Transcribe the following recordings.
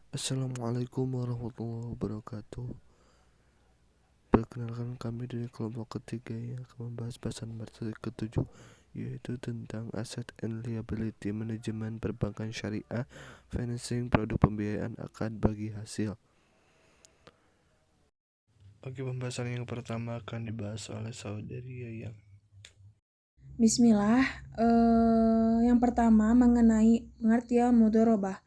Assalamualaikum warahmatullahi wabarakatuh. Perkenalkan, kami dari kelompok ketiga yang akan membahas bahasan materi ketujuh, yaitu tentang Asset and Liability Manajemen Perbankan Syariah, Financing Produk Pembiayaan Akad Bagi Hasil. Oke, pembahasan yang pertama akan dibahas oleh saudari Yayang. Bismillah. Yang pertama mengenai pengertian mudorobah.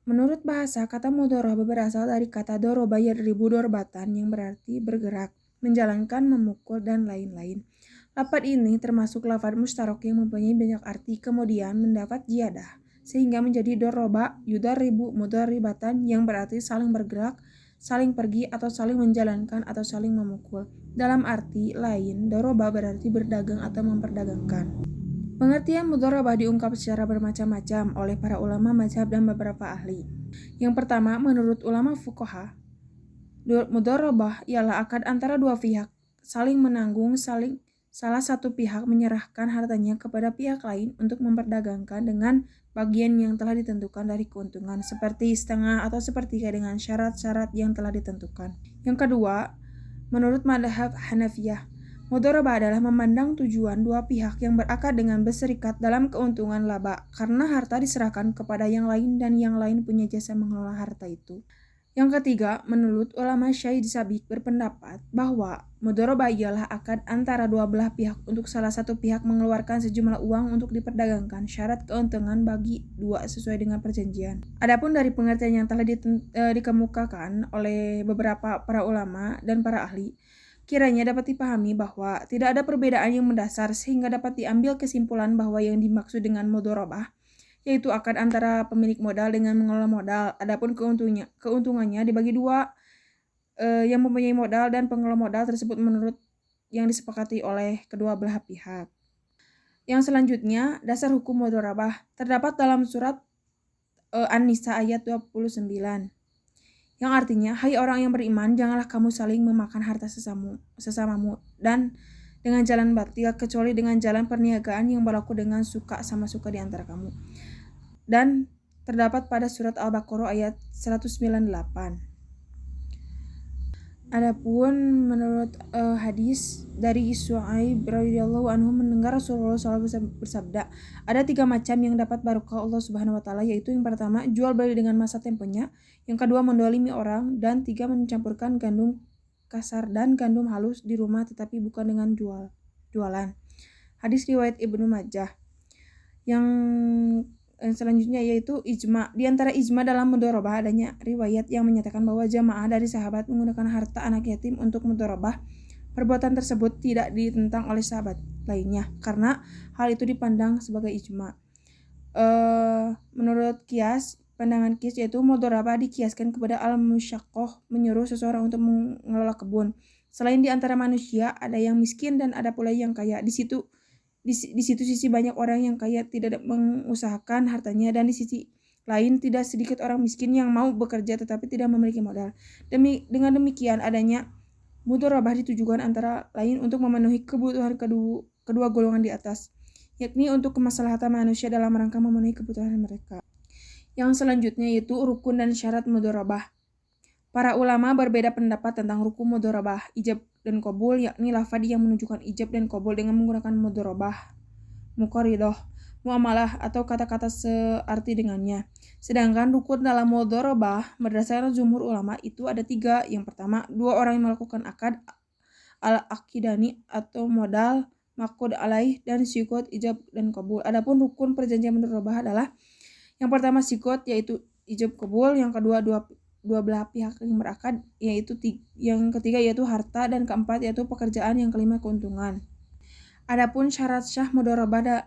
Menurut bahasa, kata mudorobah berasal dari kata doroba yadribu dorbatan yang berarti bergerak, menjalankan, memukul, dan lain-lain. Lafaz ini termasuk lafaz mustarok yang mempunyai banyak arti kemudian mendapat ziyadah, sehingga menjadi doroba yudaribu mudoribatan yang berarti saling bergerak, saling pergi atau saling menjalankan atau saling memukul. Dalam arti lain, doroba berarti berdagang atau memperdagangkan. Pengertian mudharabah diungkap secara bermacam-macam oleh para ulama mazhab dan beberapa ahli. Yang pertama, menurut ulama fuqaha, mudharabah ialah akad antara dua pihak saling menanggung, salah satu pihak menyerahkan hartanya kepada pihak lain untuk memperdagangkan dengan bagian yang telah ditentukan dari keuntungan, seperti setengah atau sepertiga dengan syarat-syarat yang telah ditentukan. Yang kedua, menurut madhab Hanafiyah, mudharabah adalah memandang tujuan dua pihak yang berakad dengan berserikat dalam keuntungan laba karena harta diserahkan kepada yang lain dan yang lain punya jasa mengelola harta itu. Yang ketiga, menurut ulama Syahid Sabik berpendapat bahwa mudharabah ialah akad antara dua belah pihak untuk salah satu pihak mengeluarkan sejumlah uang untuk diperdagangkan syarat keuntungan bagi dua sesuai dengan perjanjian. Adapun dari pengertian yang telah dikemukakan oleh beberapa para ulama dan para ahli, kiranya dapat dipahami bahwa tidak ada perbedaan yang mendasar sehingga dapat diambil kesimpulan bahwa yang dimaksud dengan mudharabah yaitu akad antara pemilik modal dengan mengelola modal. Adapun keuntungannya dibagi dua, yang mempunyai modal dan pengelola modal tersebut menurut yang disepakati oleh kedua belah pihak. Yang selanjutnya, dasar hukum mudharabah terdapat dalam surat An-Nisa ayat 29. Yang artinya, hai orang yang beriman, janganlah kamu saling memakan harta sesamamu dan dengan jalan batil kecuali dengan jalan perniagaan yang berlaku dengan suka sama suka di antara kamu. Dan terdapat pada surat Al-Baqarah ayat 198. Adapun menurut hadis dari Su'aib radhiyallahu anhu mendengar Rasulullah SAW bersabda, ada 3 macam yang dapat barokah Allah Subhanahu wa taala, yaitu yang pertama, jual beli dengan masa temponya, yang kedua, mendolimi orang, dan 3, mencampurkan gandum kasar dan gandum halus di rumah tetapi bukan dengan jualan. Hadis riwayat Ibnu Majah. Yang selanjutnya yaitu ijma. Di antara ijma dalam mudharabah adanya riwayat yang menyatakan bahwa jamaah dari sahabat menggunakan harta anak yatim untuk mudharabah. Perbuatan tersebut tidak ditentang oleh sahabat lainnya karena hal itu dipandang sebagai ijma. Menurut pandangan kias yaitu mudharabah dikiaskan kepada al-musyaqqah, menyuruh seseorang untuk mengelola kebun. Selain di antara manusia ada yang miskin dan ada pula yang kaya. Di situ sisi banyak orang yang kaya tidak mengusahakan hartanya, dan di sisi lain tidak sedikit orang miskin yang mau bekerja tetapi tidak memiliki modal. Dengan demikian adanya mudharabah ditujukan antara lain untuk memenuhi kebutuhan kedua golongan di atas, yakni untuk kemaslahatan manusia dalam rangka memenuhi kebutuhan mereka. Yang selanjutnya yaitu rukun dan syarat mudharabah. Para ulama berbeda pendapat tentang rukun mudharabah, ijab dan qabul, yakni lafaz yang menunjukkan ijab dan qabul dengan menggunakan mudharabah, muqaridah, muamalah atau kata-kata searti dengannya. Sedangkan rukun dalam mudharabah berdasarkan jumhur ulama itu ada 3. Yang pertama, 2 orang yang melakukan akad al-aqidani atau modal, maqud alaih, dan sikot, ijab dan qabul. Adapun rukun perjanjian mudharabah adalah yang pertama sikot yaitu ijab qabul, yang kedua dua belah pihak yang berakad, yaitu yang ketiga yaitu harta, dan keempat yaitu pekerjaan, yang kelima keuntungan. Adapun syarat syah mudharabah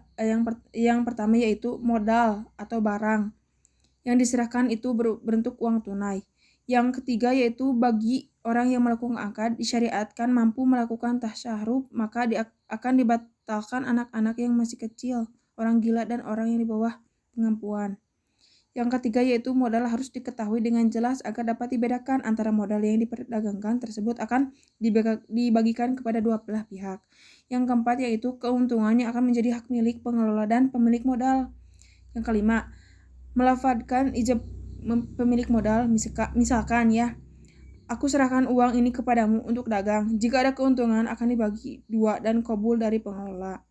yang pertama yaitu modal atau barang yang diserahkan itu berbentuk uang tunai. Yang ketiga yaitu bagi orang yang melakukan akad disyariatkan mampu melakukan tasyarruf, maka akan dibatalkan anak-anak yang masih kecil, orang gila, dan orang yang di bawah pengampuan. Yang ketiga yaitu modal harus diketahui dengan jelas agar dapat dibedakan antara modal yang diperdagangkan tersebut akan dibagikan kepada dua belah pihak. Yang keempat yaitu keuntungannya akan menjadi hak milik pengelola dan pemilik modal. Yang kelima, melafadzkan ijab pemilik modal, misalkan ya, aku serahkan uang ini kepadamu untuk dagang. Jika ada keuntungan akan dibagi 2 dan qabul dari pengelola.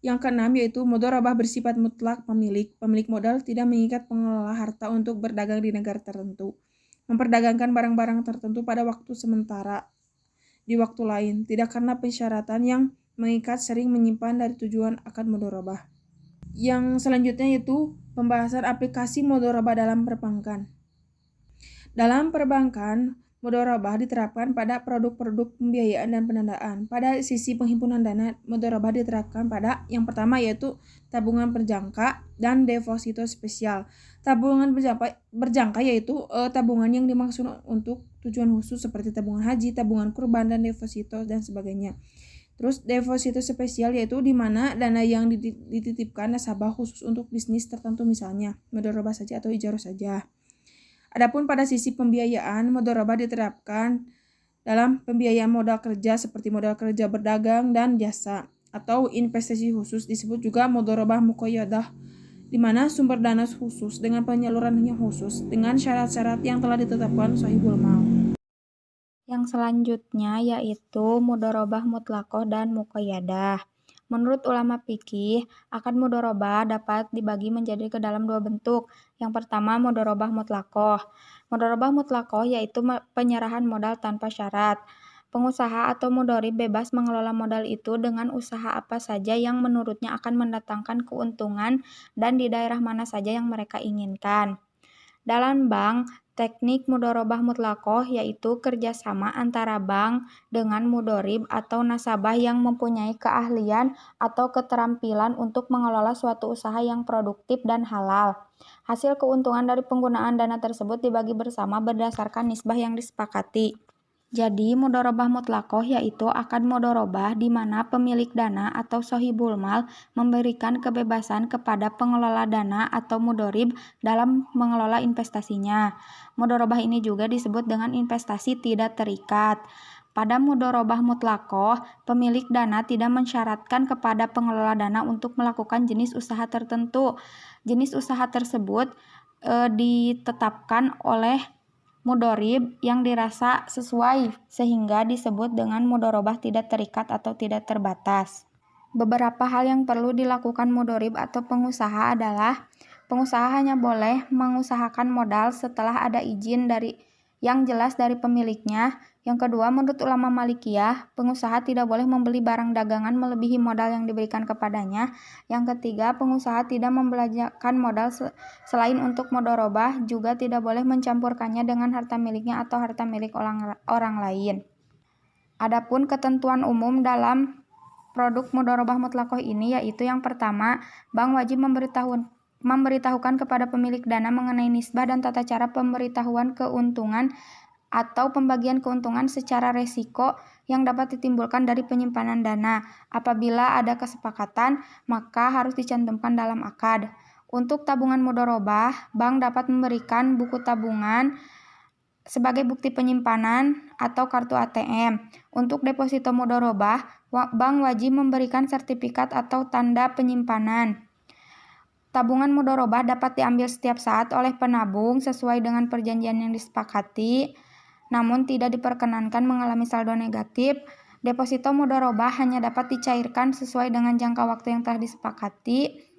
Yang keenam yaitu mudharabah bersifat mutlak pemilik. Pemilik modal tidak mengikat pengelola harta untuk berdagang di negara tertentu. Memperdagangkan barang-barang tertentu pada waktu sementara di waktu lain, tidak karena persyaratan yang mengikat sering menyimpan dari tujuan akad mudharabah. Yang selanjutnya yaitu pembahasan aplikasi mudharabah dalam perbankan. Dalam perbankan, mudharabah diterapkan pada produk-produk pembiayaan dan pendanaan. Pada sisi penghimpunan dana, mudharabah diterapkan pada yang pertama yaitu tabungan berjangka dan deposito spesial. Tabungan berjangka yaitu tabungan yang dimaksud untuk tujuan khusus seperti tabungan haji, tabungan kurban, dan deposito dan sebagainya. Terus deposito spesial yaitu di mana dana yang dititipkan nasabah khusus untuk bisnis tertentu, misalnya mudharabah saja atau ijarah saja. Adapun pada sisi pembiayaan, mudharabah diterapkan dalam pembiayaan modal kerja seperti modal kerja berdagang dan jasa atau investasi khusus, disebut juga mudharabah muqayyadah, di mana sumber dana khusus dengan penyalurannya khusus dengan syarat-syarat yang telah ditetapkan shahibul mal. Yang selanjutnya yaitu mudharabah mutlaqah dan muqayyadah. Menurut ulama fikih, akad mudharabah dapat dibagi menjadi ke dalam 2 bentuk. Yang pertama, mudharabah mutlaqah. Mudharabah mutlaqah yaitu penyerahan modal tanpa syarat. Pengusaha atau mudharib bebas mengelola modal itu dengan usaha apa saja yang menurutnya akan mendatangkan keuntungan dan di daerah mana saja yang mereka inginkan. Dalam bank, teknik mudharabah mutlaqah yaitu kerjasama antara bank dengan mudharib atau nasabah yang mempunyai keahlian atau keterampilan untuk mengelola suatu usaha yang produktif dan halal. Hasil keuntungan dari penggunaan dana tersebut dibagi bersama berdasarkan nisbah yang disepakati. Jadi, mudharabah mutlaqah yaitu akad mudharabah di mana pemilik dana atau shahibul mal memberikan kebebasan kepada pengelola dana atau mudharib dalam mengelola investasinya. Mudharabah ini juga disebut dengan investasi tidak terikat. Pada mudharabah mutlaqah, pemilik dana tidak mensyaratkan kepada pengelola dana untuk melakukan jenis usaha tertentu. Jenis usaha tersebut ditetapkan oleh mudharib yang dirasa sesuai sehingga disebut dengan mudharabah tidak terikat atau tidak terbatas. Beberapa hal yang perlu dilakukan mudharib atau pengusaha adalah pengusaha hanya boleh mengusahakan modal setelah ada izin yang jelas dari pemiliknya. Yang kedua, menurut ulama Malikiyah, pengusaha tidak boleh membeli barang dagangan melebihi modal yang diberikan kepadanya. Yang ketiga, pengusaha tidak membelanjakan modal selain untuk mudharabah, juga tidak boleh mencampurkannya dengan harta miliknya atau harta milik orang lain. Adapun ketentuan umum dalam produk mudharabah mutlaqah ini yaitu yang pertama, bank wajib memberitahukan kepada pemilik dana mengenai nisbah dan tata cara pemberitahuan keuntungan atau pembagian keuntungan secara resiko yang dapat ditimbulkan dari penyimpanan dana. Apabila ada kesepakatan, maka harus dicantumkan dalam akad. Untuk tabungan mudharabah, bank dapat memberikan buku tabungan sebagai bukti penyimpanan atau kartu ATM. Untuk deposito mudharabah, bank wajib memberikan sertifikat atau tanda penyimpanan. Tabungan mudharabah dapat diambil setiap saat oleh penabung sesuai dengan perjanjian yang disepakati, namun tidak diperkenankan mengalami saldo negatif. Deposito mudharabah hanya dapat dicairkan sesuai dengan jangka waktu yang telah disepakati.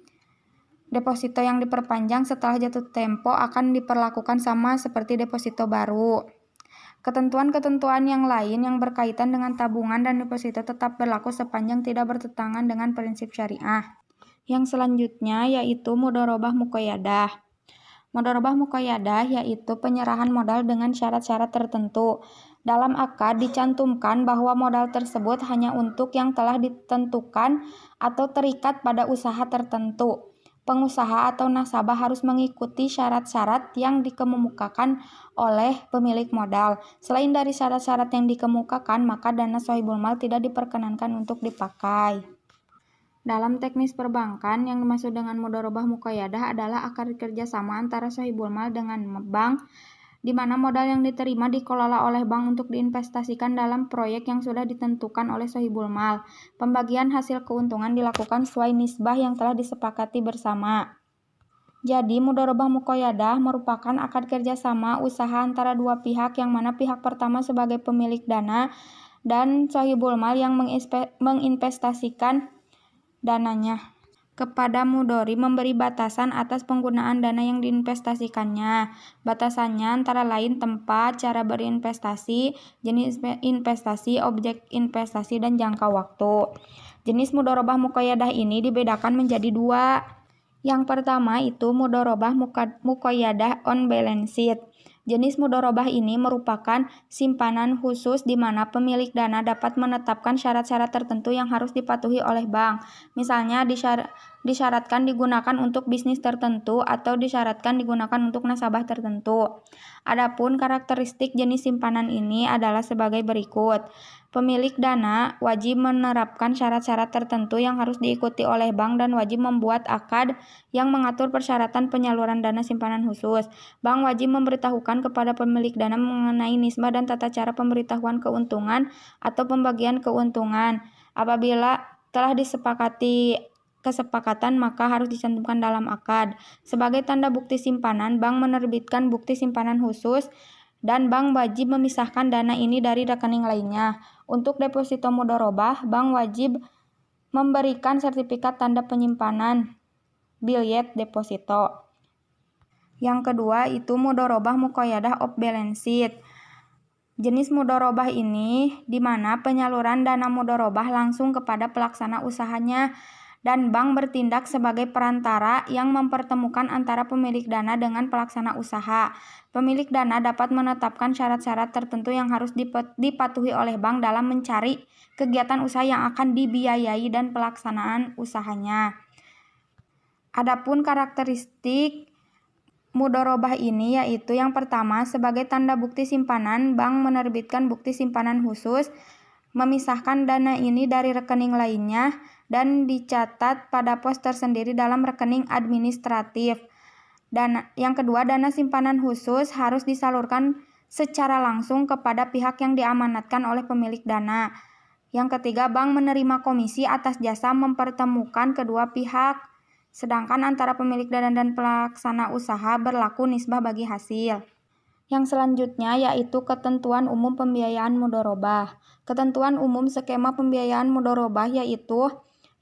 Deposito yang diperpanjang setelah jatuh tempo akan diperlakukan sama seperti deposito baru. Ketentuan-ketentuan yang lain yang berkaitan dengan tabungan dan deposito tetap berlaku sepanjang tidak bertentangan dengan prinsip syariah. Yang selanjutnya yaitu mudharabah muqayyadah. Mudharabah muqayyadah yaitu penyerahan modal dengan syarat-syarat tertentu. Dalam akad dicantumkan bahwa modal tersebut hanya untuk yang telah ditentukan atau terikat pada usaha tertentu. Pengusaha atau nasabah harus mengikuti syarat-syarat yang dikemukakan oleh pemilik modal. Selain dari syarat-syarat yang dikemukakan, maka dana shahibul mal tidak diperkenankan untuk dipakai. Dalam teknis perbankan, yang dimaksud dengan mudharabah muqayyadah adalah akad kerjasama antara shahibul mal dengan bank, di mana modal yang diterima dikelola oleh bank untuk diinvestasikan dalam proyek yang sudah ditentukan oleh shahibul mal. Pembagian hasil keuntungan dilakukan sesuai nisbah yang telah disepakati bersama. Jadi, mudharabah muqayyadah merupakan akad kerjasama usaha antara dua pihak yang mana pihak pertama sebagai pemilik dana dan shahibul mal yang menginvestasikan dananya. Kepada mudhari memberi batasan atas penggunaan dana yang diinvestasikannya. Batasannya antara lain tempat, cara berinvestasi, jenis investasi, objek investasi, dan jangka waktu. Jenis mudharabah muqayyadah ini dibedakan menjadi dua. Yang pertama itu mudharabah muqayyadah on balance sheet. Jenis mudharabah ini merupakan simpanan khusus di mana pemilik dana dapat menetapkan syarat-syarat tertentu yang harus dipatuhi oleh bank. Misalnya disyaratkan digunakan untuk bisnis tertentu atau disyaratkan digunakan untuk nasabah tertentu. Adapun karakteristik jenis simpanan ini adalah sebagai berikut. Pemilik dana wajib menerapkan syarat-syarat tertentu yang harus diikuti oleh bank dan wajib membuat akad yang mengatur persyaratan penyaluran dana simpanan khusus. Bank wajib memberitahukan kepada pemilik dana mengenai nisbah dan tata cara pemberitahuan keuntungan atau pembagian keuntungan. Apabila telah disepakati kesepakatan maka harus dicantumkan dalam akad. Sebagai tanda bukti simpanan, bank menerbitkan bukti simpanan khusus dan bank wajib memisahkan dana ini dari rekening lainnya. Untuk deposito mudharabah, bank wajib memberikan sertifikat tanda penyimpanan billet deposito. Yang kedua itu mudharabah muqayyadah off balance sheet. Jenis mudharabah ini di mana penyaluran dana mudharabah langsung kepada pelaksana usahanya dan bank bertindak sebagai perantara yang mempertemukan antara pemilik dana dengan pelaksana usaha. Pemilik dana dapat menetapkan syarat-syarat tertentu yang harus dipatuhi oleh bank dalam mencari kegiatan usaha yang akan dibiayai dan pelaksanaan usahanya. Adapun karakteristik mudharabah ini yaitu yang pertama, sebagai tanda bukti simpanan, bank menerbitkan bukti simpanan khusus, memisahkan dana ini dari rekening lainnya, dan dicatat pada pos tersendiri dalam rekening administratif. Dan yang kedua, dana simpanan khusus harus disalurkan secara langsung kepada pihak yang diamanatkan oleh pemilik dana. Yang ketiga, bank menerima komisi atas jasa mempertemukan kedua pihak. Sedangkan antara pemilik dana dan pelaksana usaha berlaku nisbah bagi hasil. Yang selanjutnya yaitu ketentuan umum pembiayaan mudharabah. Ketentuan umum skema pembiayaan mudharabah yaitu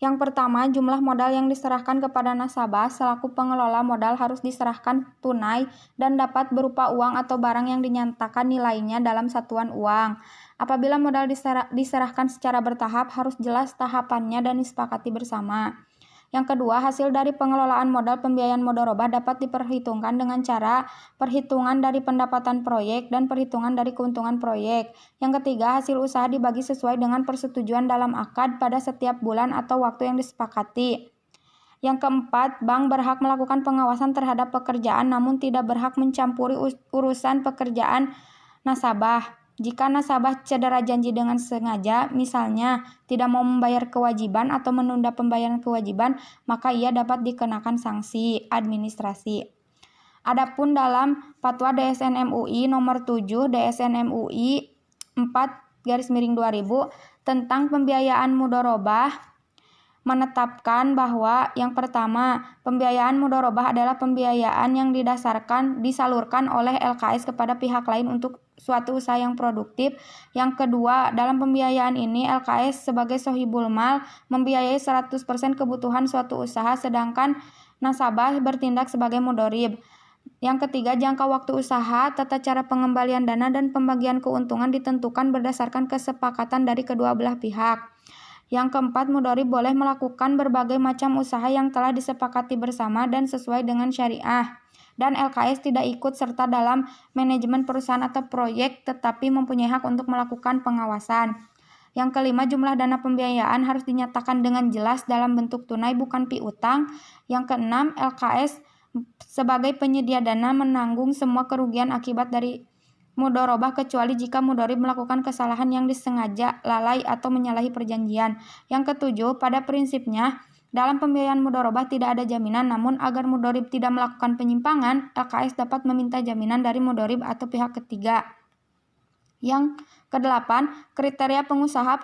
yang pertama, jumlah modal yang diserahkan kepada nasabah selaku pengelola modal harus diserahkan tunai dan dapat berupa uang atau barang yang dinyatakan nilainya dalam satuan uang. Apabila modal diserahkan secara bertahap, harus jelas tahapannya dan disepakati bersama. Yang kedua, hasil dari pengelolaan modal pembiayaan mudharabah dapat diperhitungkan dengan cara perhitungan dari pendapatan proyek dan perhitungan dari keuntungan proyek. Yang ketiga, hasil usaha dibagi sesuai dengan persetujuan dalam akad pada setiap bulan atau waktu yang disepakati. Yang keempat, bank berhak melakukan pengawasan terhadap pekerjaan namun tidak berhak mencampuri urusan pekerjaan nasabah. Jika nasabah cedera janji dengan sengaja, misalnya tidak mau membayar kewajiban atau menunda pembayaran kewajiban, maka ia dapat dikenakan sanksi administrasi. Adapun dalam Fatwa DSN MUI nomor 7 DSN MUI 4/2000 tentang pembiayaan mudharabah menetapkan bahwa yang pertama, pembiayaan mudharabah adalah pembiayaan yang disalurkan oleh LKS kepada pihak lain untuk suatu usaha yang produktif. Yang kedua, dalam pembiayaan ini LKS sebagai sohibul mal membiayai 100% kebutuhan suatu usaha sedangkan nasabah bertindak sebagai mudharib. Yang ketiga, jangka waktu usaha, tata cara pengembalian dana dan pembagian keuntungan ditentukan berdasarkan kesepakatan dari kedua belah pihak. Yang keempat, mudharib boleh melakukan berbagai macam usaha yang telah disepakati bersama dan sesuai dengan syariah. Dan LKS tidak ikut serta dalam manajemen perusahaan atau proyek tetapi mempunyai hak untuk melakukan pengawasan. Yang kelima, jumlah dana pembiayaan harus dinyatakan dengan jelas dalam bentuk tunai bukan piutang. Yang keenam, LKS sebagai penyedia dana menanggung semua kerugian akibat dari mudharabah kecuali jika mudharib melakukan kesalahan yang disengaja, lalai, atau menyalahi perjanjian. Yang ketujuh, pada prinsipnya, dalam pembiayaan mudharabah tidak ada jaminan, namun agar mudharib tidak melakukan penyimpangan, LKS dapat meminta jaminan dari mudharib atau pihak ketiga. Yang kedelapan, kriteria pengusaha,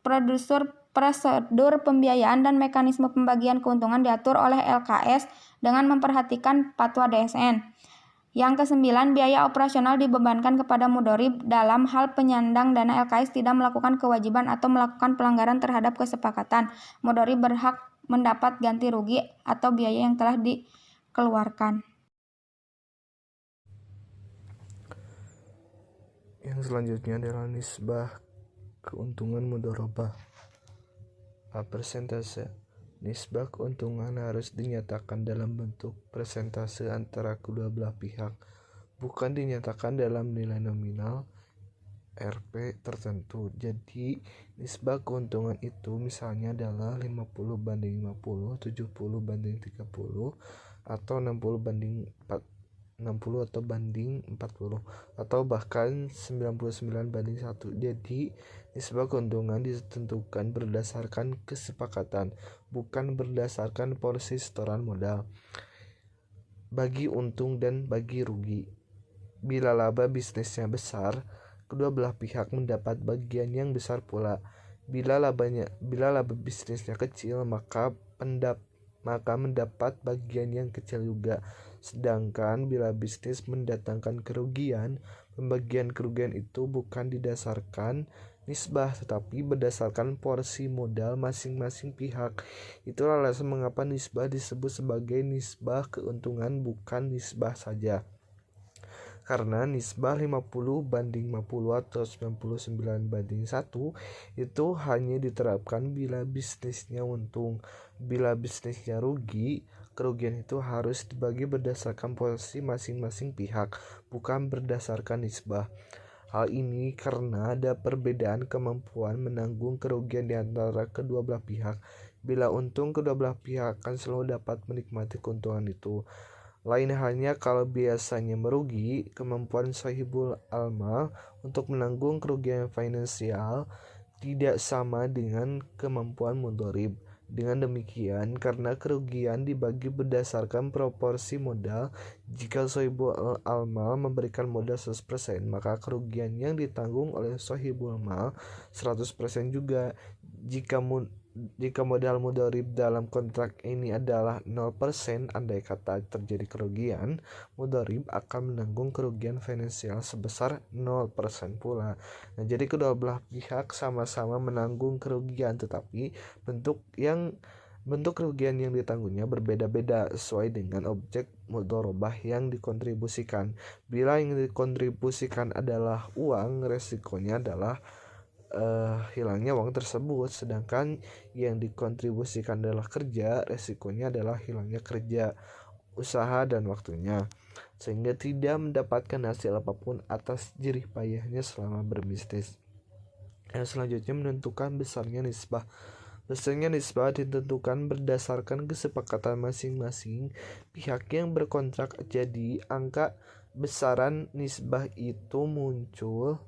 produser prosedur pembiayaan dan mekanisme pembagian keuntungan diatur oleh LKS dengan memperhatikan fatwa DSN. Yang kesembilan, biaya operasional dibebankan kepada mudorib dalam hal penyandang dana LKS tidak melakukan kewajiban atau melakukan pelanggaran terhadap kesepakatan. Mudorib berhak mendapat ganti rugi atau biaya yang telah dikeluarkan. Yang selanjutnya adalah nisbah keuntungan mudharabah. Persentase. Nisbah keuntungan harus dinyatakan dalam bentuk persentase antara kedua belah pihak, bukan dinyatakan dalam nilai nominal Rp tertentu. Jadi nisbah keuntungan itu misalnya adalah 50/50, 70/30, atau 60 atau banding 40, atau bahkan 99/1. Jadi nisbah keuntungan ditentukan berdasarkan kesepakatan, bukan berdasarkan porsi setoran modal. Bagi untung dan bagi rugi. Bila laba bisnisnya besar, kedua belah pihak mendapat bagian yang besar pula. Bila laba bisnisnya kecil, maka mendapat bagian yang kecil juga. Sedangkan bila bisnis mendatangkan kerugian, pembagian kerugian itu bukan didasarkan nisbah tetapi berdasarkan porsi modal masing-masing pihak. Itulah alasan mengapa nisbah disebut sebagai nisbah keuntungan, bukan nisbah saja. Karena nisbah 50/50 atau 99/1 itu hanya diterapkan bila bisnisnya untung. Bila bisnisnya rugi, kerugian itu harus dibagi berdasarkan porsi masing-masing pihak, bukan berdasarkan nisbah. Hal ini karena ada perbedaan kemampuan menanggung kerugian di antara kedua belah pihak. Bila untung, kedua belah pihak akan selalu dapat menikmati keuntungan itu. Lain halnya kalau biasanya merugi, kemampuan sahibul amal untuk menanggung kerugian finansial tidak sama dengan kemampuan mudharib. Dengan demikian, karena kerugian dibagi berdasarkan proporsi modal, jika sahibul amal memberikan modal 100%, maka kerugian yang ditanggung oleh sahibul amal 100% juga. Jika modal mudharib dalam kontrak ini adalah 0%, andai kata terjadi kerugian, mudharib akan menanggung kerugian finansial sebesar 0% pula. Nah, jadi kedua belah pihak sama-sama menanggung kerugian, tetapi bentuk kerugian yang ditanggungnya berbeda-beda sesuai dengan objek mudharabah yang dikontribusikan. Bila yang dikontribusikan adalah uang, resikonya adalah hilangnya uang tersebut, sedangkan yang dikontribusikan adalah kerja, resikonya adalah hilangnya kerja, usaha, dan waktunya, sehingga tidak mendapatkan hasil apapun atas jerih payahnya selama berbisnis. Yang selanjutnya menentukan besarnya nisbah. Besarnya nisbah ditentukan berdasarkan kesepakatan masing-masing pihak yang berkontrak. Jadi angka besaran nisbah itu muncul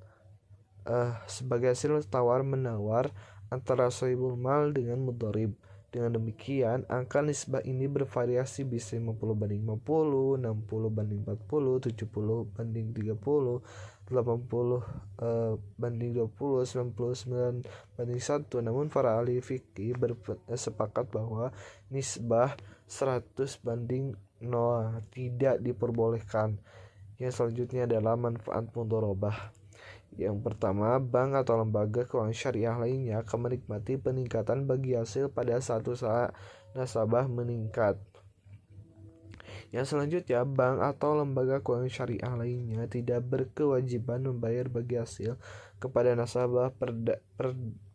sebagai hasil tawar-menawar antara sahibul mal dengan mudharib. Dengan demikian, angka nisbah ini bervariasi, bisa 50/50, 60/40, 70/30, 80/20, 99/1. Namun para ahli fikih bersepakat bahwa nisbah 100/0 tidak diperbolehkan. Yang selanjutnya adalah manfaat mudharabah. Yang pertama, bank atau lembaga keuangan syariah lainnya akan menikmati peningkatan bagi hasil pada saat usaha nasabah meningkat. Yang selanjutnya, bank atau lembaga keuangan syariah lainnya tidak berkewajiban membayar bagi hasil kepada nasabah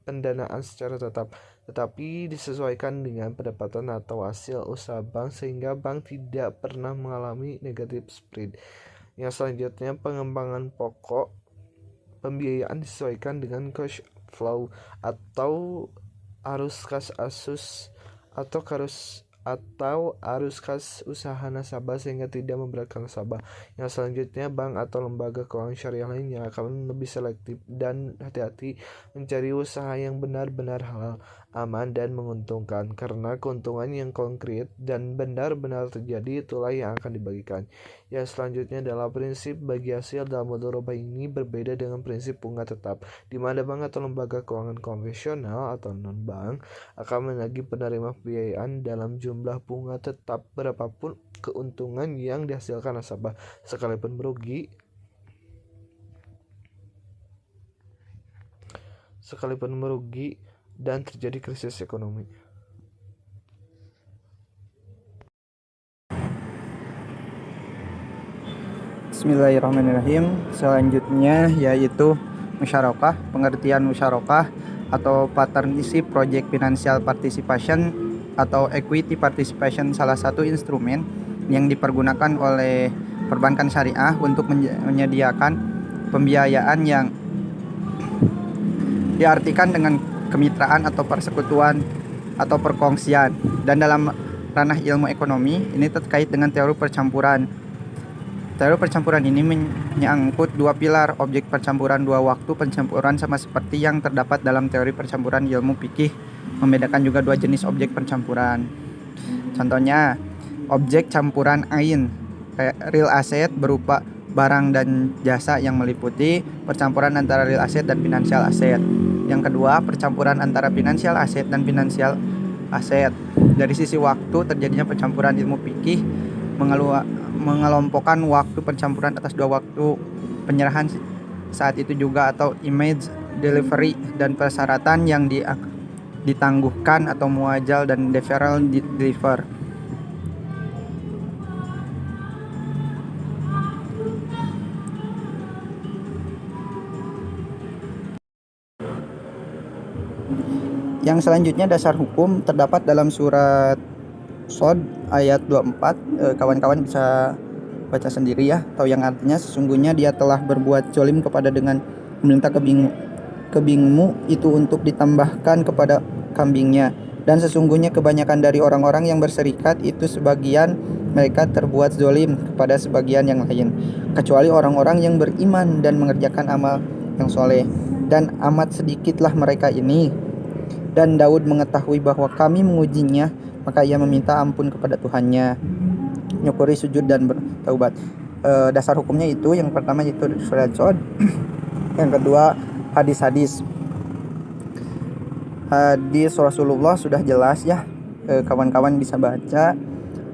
pendanaan secara tetap, tetapi disesuaikan dengan pendapatan atau hasil usaha bank sehingga bank tidak pernah mengalami negative spread. Yang selanjutnya, pengembangan pokok pembiayaan disesuaikan dengan cash flow atau arus kas usaha nasabah sehingga tidak memberatkan nasabah. Yang selanjutnya, bank atau lembaga keuangan syariah lainnya akan lebih selektif dan hati-hati mencari usaha yang benar-benar halal, aman, dan menguntungkan, karena keuntungan yang konkret dan benar-benar terjadi itulah yang akan dibagikan. Yang selanjutnya adalah prinsip bagi hasil dalam mudharabah ini berbeda dengan prinsip bunga tetap, di mana bank atau lembaga keuangan konvensional atau non-bank akan menagih penerima pembiayaan dalam jumlah bunga tetap berapapun keuntungan yang dihasilkan nasabah, sekalipun merugi dan terjadi krisis ekonomi. Bismillahirrahmanirrahim. Selanjutnya yaitu musyarakah. Pengertian musyarakah atau partnership project financial participation atau equity participation salah satu instrumen yang dipergunakan oleh perbankan syariah untuk menyediakan pembiayaan yang diartikan dengan kemitraan atau persekutuan atau perkongsian. Dan dalam ranah ilmu ekonomi ini terkait dengan teori percampuran. Teori percampuran ini menyangkut dua pilar, objek percampuran dua waktu percampuran sama seperti yang terdapat dalam teori percampuran ilmu fikih, membedakan juga dua jenis objek percampuran. Contohnya, objek campuran ain, real asset berupa barang dan jasa yang meliputi percampuran antara real asset dan financial asset. Yang kedua, percampuran antara financial asset dan financial asset. Dari sisi waktu, terjadinya percampuran ilmu fikih mengelompokkan waktu percampuran atas dua waktu penyerahan saat itu juga atau image delivery dan persyaratan yang ditangguhkan atau muajal dan deferral deliver. Yang selanjutnya dasar hukum terdapat dalam surat Shod ayat 24. Kawan-kawan bisa baca sendiri ya, atau yang artinya sesungguhnya dia telah berbuat zalim kepada dengan meminta kambingmu itu untuk ditambahkan kepada kambingnya, dan sesungguhnya kebanyakan dari orang-orang yang berserikat itu sebagian mereka terbuat zalim kepada sebagian yang lain, kecuali orang-orang yang beriman dan mengerjakan amal yang soleh, dan amat sedikitlah mereka ini. Dan Daud mengetahui bahwa kami mengujinya, maka ia meminta ampun kepada Tuhannya, nyukuri, sujud, dan bertaubat. Dasar hukumnya itu yang pertama itu surat Shod, yang kedua hadis-hadis. Hadis Rasulullah sudah jelas ya, kawan-kawan bisa baca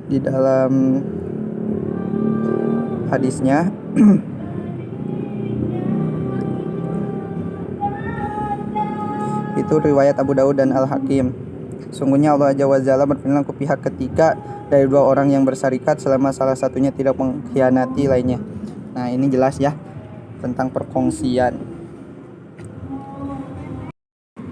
di dalam hadisnya. Itu riwayat Abu Daud dan Al-Hakim. Sungguhnya Allah Azza wa Jalla berfirman ke pihak ketiga dari dua orang yang berserikat selama salah satunya tidak mengkhianati lainnya. Nah, ini jelas ya tentang perkongsian.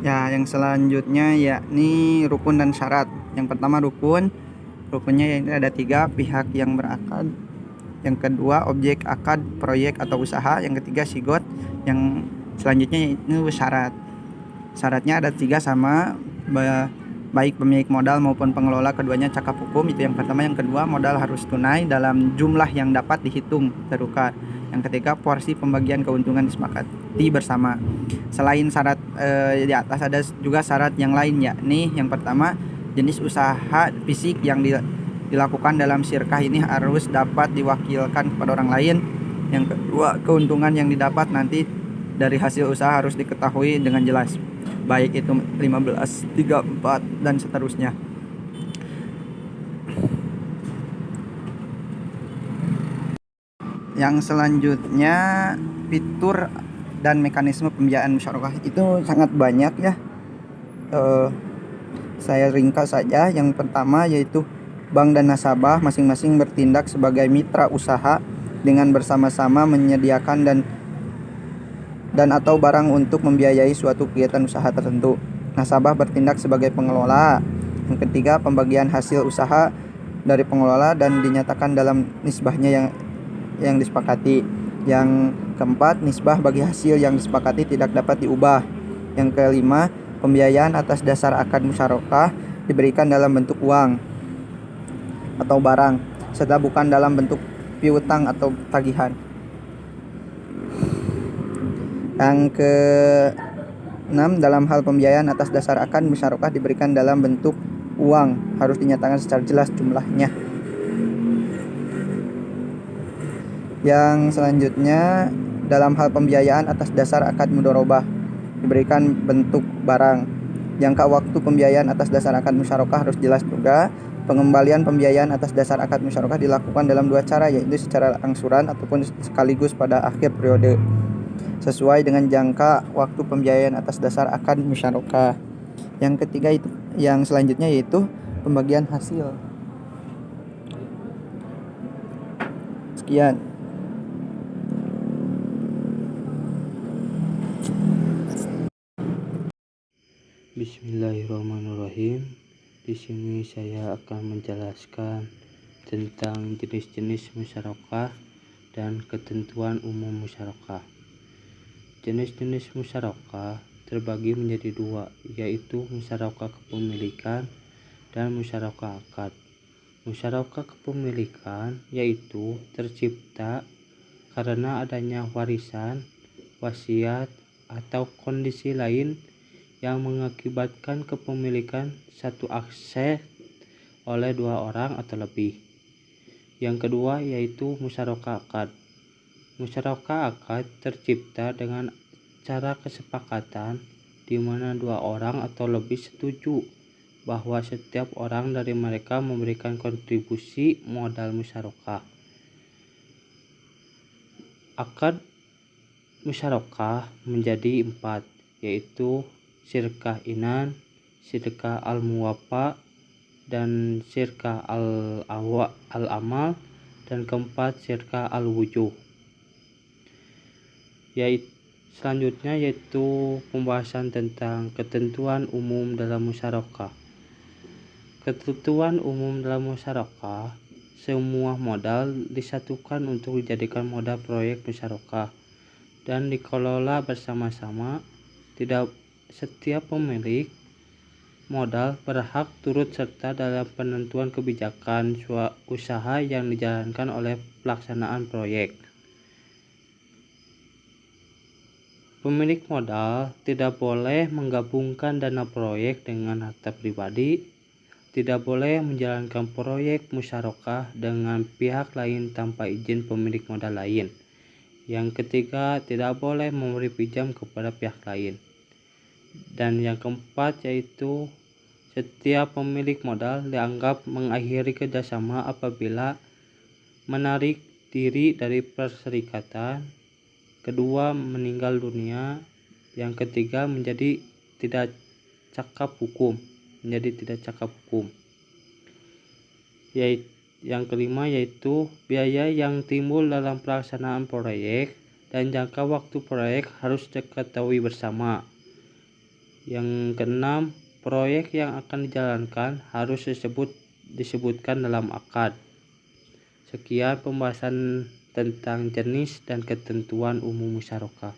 Ya, yang selanjutnya yakni rukun dan syarat. Yang pertama rukunnya yaitu ada 3 pihak yang berakad. Yang kedua objek akad, proyek atau usaha. Yang ketiga sigot. Yang selanjutnya yaitu syarat. Syaratnya ada 3 sama, baik pemilik modal maupun pengelola keduanya cakap hukum. Itu yang pertama. Yang kedua, modal harus tunai dalam jumlah yang dapat dihitung terukar. Yang ketiga, porsi pembagian keuntungan disepakati bersama. Selain syarat di atas ada juga syarat yang lain, yakni yang pertama, jenis usaha fisik yang dilakukan dalam syirkah ini harus dapat diwakilkan kepada orang lain. Yang kedua, keuntungan yang didapat nanti dari hasil usaha harus diketahui dengan jelas, baik itu 15, 34 dan seterusnya. Yang selanjutnya fitur dan mekanisme pembiayaan musyarakah itu sangat banyak ya. Saya ringkas saja. Yang pertama yaitu bank dan nasabah masing-masing bertindak sebagai mitra usaha dengan bersama-sama menyediakan dan atau barang untuk membiayai suatu kegiatan usaha tertentu. Nasabah bertindak sebagai pengelola. Yang ketiga, pembagian hasil usaha dari pengelola dan dinyatakan dalam nisbahnya yang disepakati. Yang keempat, nisbah bagi hasil yang disepakati tidak dapat diubah. Yang kelima, pembiayaan atas dasar akad musyarakah diberikan dalam bentuk uang atau barang, serta bukan dalam bentuk piutang atau tagihan. Yang ke-6, dalam hal pembiayaan atas dasar akad musyarakah diberikan dalam bentuk uang, harus dinyatakan secara jelas jumlahnya. Yang selanjutnya, dalam hal pembiayaan atas dasar akad mudharabah diberikan bentuk barang. Jangka waktu pembiayaan atas dasar akad musyarakah harus jelas juga. Pengembalian pembiayaan atas dasar akad musyarakah dilakukan dalam 2 cara, yaitu secara angsuran ataupun sekaligus pada akhir periode, sesuai dengan jangka waktu pembiayaan atas dasar akad musyarakah. Yang ketiga itu, yang selanjutnya yaitu pembagian hasil. Sekian. Bismillahirrahmanirrahim. Di sini saya akan menjelaskan tentang jenis-jenis musyarakah dan ketentuan umum musyarakah. Jenis-jenis musyarakah terbagi menjadi 2, yaitu musyarakah kepemilikan dan musyarakah akad. Musyarakah kepemilikan yaitu tercipta karena adanya warisan, wasiat, atau kondisi lain yang mengakibatkan kepemilikan satu aset oleh 2 orang atau lebih. Yang kedua yaitu musyarakah akad. Musyarakah akad tercipta dengan cara kesepakatan di mana 2 orang atau lebih setuju bahwa setiap orang dari mereka memberikan kontribusi modal musyarakah. Akad musyarakah menjadi 4, yaitu syirkah inan, syirkah al-muwafa, dan syirkah al-amal, dan keempat syirkah al-wujuh. Selanjutnya yaitu pembahasan tentang ketentuan umum dalam musyarakah. Ketentuan umum dalam musyarakah, semua modal disatukan untuk dijadikan modal proyek musyarakah dan dikelola bersama-sama. Tidak setiap pemilik modal berhak turut serta dalam penentuan kebijakan usaha yang dijalankan oleh pelaksanaan proyek. Pemilik modal tidak boleh menggabungkan dana proyek dengan harta pribadi, tidak boleh menjalankan proyek musyarakah dengan pihak lain tanpa izin pemilik modal lain. Yang ketiga, tidak boleh memberi pinjam kepada pihak lain. Dan yang keempat yaitu setiap pemilik modal dianggap mengakhiri kerjasama apabila menarik diri dari perserikatan, kedua meninggal dunia, yang ketiga menjadi tidak cakap hukum. Yang kelima yaitu biaya yang timbul dalam pelaksanaan proyek dan jangka waktu proyek harus diketahui bersama. Yang keenam, proyek yang akan dijalankan harus disebutkan dalam akad. Sekian pembahasan tentang jenis dan ketentuan umum musyarakah.